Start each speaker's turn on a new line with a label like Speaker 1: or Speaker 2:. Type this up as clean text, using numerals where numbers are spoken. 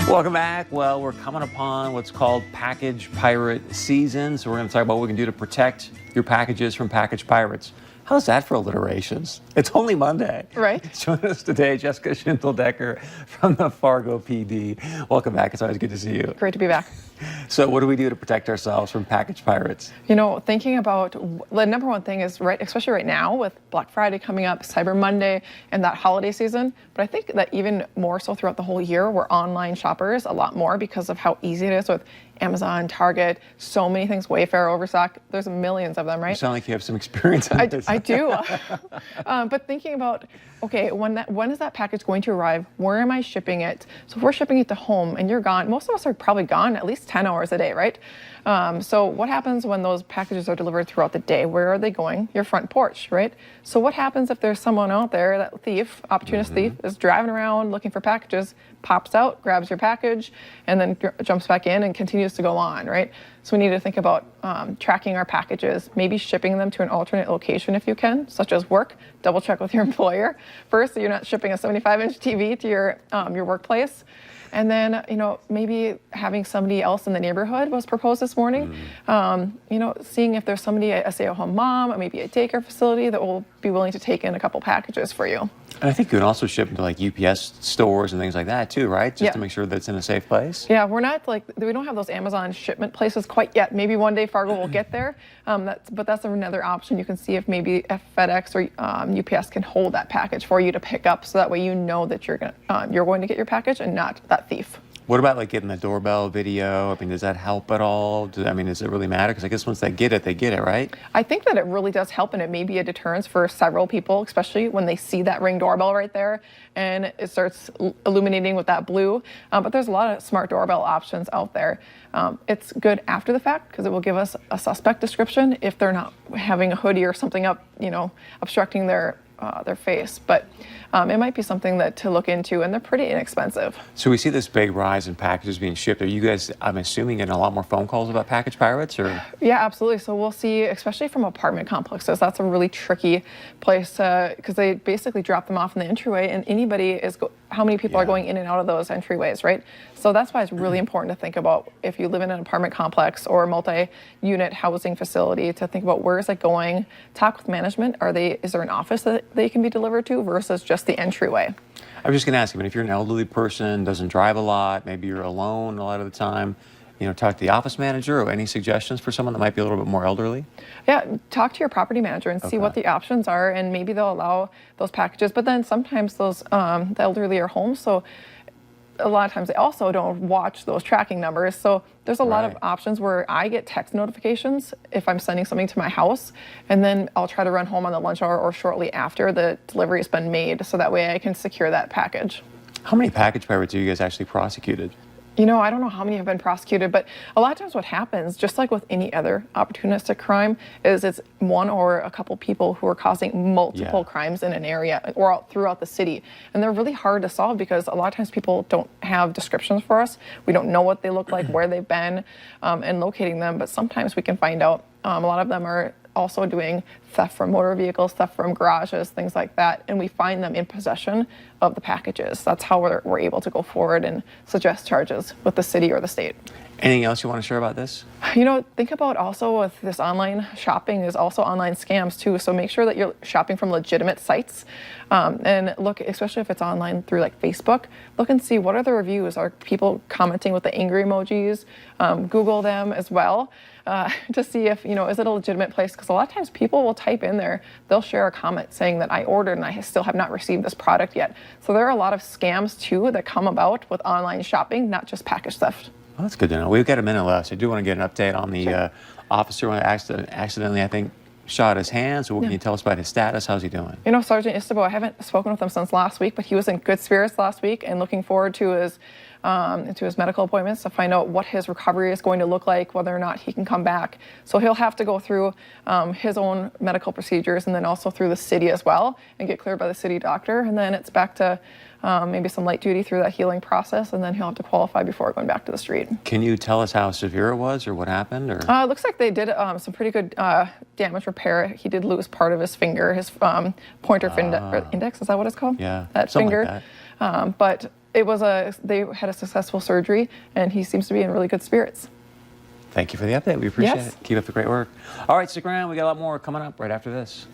Speaker 1: Welcome back. Well, we're coming upon what's called package pirate season. So we're going to talk about what we can do to protect your packages from package pirates. How's that for alliterations? It's only Monday.
Speaker 2: Right.
Speaker 1: Joining us today, Jessica Schintel-Decker from the Fargo PD. Welcome back. It's always good to see you.
Speaker 2: Great to be back.
Speaker 1: So what do we do to protect ourselves from package pirates?
Speaker 2: You know, thinking about the number one thing is, right, especially right now with Black Friday coming up, Cyber Monday, and that holiday season. But I think that even more so throughout the whole year, we're online shoppers a lot more because of how easy it is with Amazon, Target, so many things, Wayfair, Overstock. There's millions of them, right?
Speaker 1: You sound like you have some experience on this.
Speaker 2: I do. But thinking about, okay, when is that package going to arrive? Where am I shipping it? So if we're shipping it to home and you're gone, most of us are probably gone at least 10 hours a day, right? So what happens when those packages are delivered throughout the day? Where are they going? Your front porch, right? So what happens if there's someone out there, that thief, opportunist thief, is driving around looking for packages, pops out, grabs your package, and then jumps back in and continues to go on, right? So we need to think about tracking our packages, maybe shipping them to an alternate location if you can, such as work. Double check with your employer first so you're not shipping a 75-inch TV to your workplace. And then, you know, maybe having somebody else in the neighborhood was proposed this morning. You know, seeing if there's somebody, a stay-at-home mom, or maybe a daycare facility that will be willing to take in a couple packages for you.
Speaker 1: And I think you can also ship them to like UPS stores and things like that too, right? Just
Speaker 2: Yeah.
Speaker 1: to make sure that it's in a safe place.
Speaker 2: Yeah, we're not like, we don't have those Amazon shipment places quite yet. Maybe one day Fargo will get there. But that's another option. You can see if maybe FedEx or UPS can hold that package for you to pick up, so that way you know that you're going to get your package and not that thief.
Speaker 1: What about like getting the doorbell video? I mean, does that help at all? Does it really matter? Because I guess once they get it, right?
Speaker 2: I think that it really does help, and it may be a deterrence for several people, especially when they see that Ring doorbell right there and it starts illuminating with that blue. But there's a lot of smart doorbell options out there. It's good after the fact because it will give us a suspect description if they're not having a hoodie or something up, you know, obstructing their face. But it might be something to look into, and they're pretty inexpensive.
Speaker 1: So we see this big rise in packages being shipped. Are you guys, I'm assuming, getting a lot more phone calls about package pirates? Or?
Speaker 2: Yeah, absolutely. So we'll see, especially from apartment complexes, that's a really tricky place because they basically drop them off in the entryway, and how many people are going in and out of those entryways, right? So that's why it's really important to think about, if you live in an apartment complex or a multi-unit housing facility, to think about where is it going. Talk with management. Is there an office that they can be delivered to versus just the entryway?
Speaker 1: I was just going to ask you, but if you're an elderly person, doesn't drive a lot, maybe you're alone a lot of the time, you know, talk to the office manager. Or any suggestions for someone that might be a little bit more elderly? Yeah,
Speaker 2: talk to your property manager and see what the options are, and maybe they'll allow those packages. But then sometimes those the elderly are home, so a lot of times they also don't watch those tracking numbers. So there's a lot of options where I get text notifications if I'm sending something to my house, and then I'll try to run home on the lunch hour or shortly after the delivery has been made, so that way I can secure that package.
Speaker 1: How many package pirates are you guys actually prosecuted?
Speaker 2: You know, I don't know how many have been prosecuted, but a lot of times what happens, just like with any other opportunistic crime, is it's one or a couple people who are causing multiple crimes in an area or throughout the city. And they're really hard to solve because a lot of times people don't have descriptions for us. We don't know what they look like, where they've been, and locating them. But sometimes we can find out. A lot of them are also doing theft from motor vehicles, theft from garages, things like that, and we find them in possession of the packages. That's how we're able to go forward and suggest charges with the city or the state.
Speaker 1: Anything else you want to share about this?
Speaker 2: You know, think about also with this online shopping, there's also online scams too. So make sure that you're shopping from legitimate sites, and look, especially if it's online through like Facebook, look and see what are the reviews. Are people commenting with the angry emojis? Google them as well to see if, you know, is it a legitimate place? Because a lot of times people will type in there, they'll share a comment saying that I ordered and I still have not received this product yet. So there are a lot of scams too that come about with online shopping, not just package theft.
Speaker 1: Well, that's good to know. We've got a minute left. I do want to get an update on the officer who accidentally, I think, shot his hand. So what can you tell us about his status? How's he doing? You know,
Speaker 2: Sergeant Istabo, I haven't spoken with him since last week, but he was in good spirits last week and looking forward to his medical appointments to find out what his recovery is going to look like, whether or not he can come back. So he'll have to go through his own medical procedures and then also through the city as well and get cleared by the city doctor. And then it's back to maybe some light duty through that healing process, and then he'll have to qualify before going back to the street.
Speaker 1: Can you tell us how severe it was or what happened? Or
Speaker 2: it looks like they did some pretty good damage repair. He did lose part of his finger, his pointer index, is that what it's called?
Speaker 1: Yeah,
Speaker 2: that
Speaker 1: something
Speaker 2: finger.
Speaker 1: like that.
Speaker 2: But They had a successful surgery, and he seems to be in really good spirits.
Speaker 1: Thank you for the update. We appreciate
Speaker 2: Yes.
Speaker 1: it. Keep up the great work. All right, stick around. We got a lot more coming up right after this.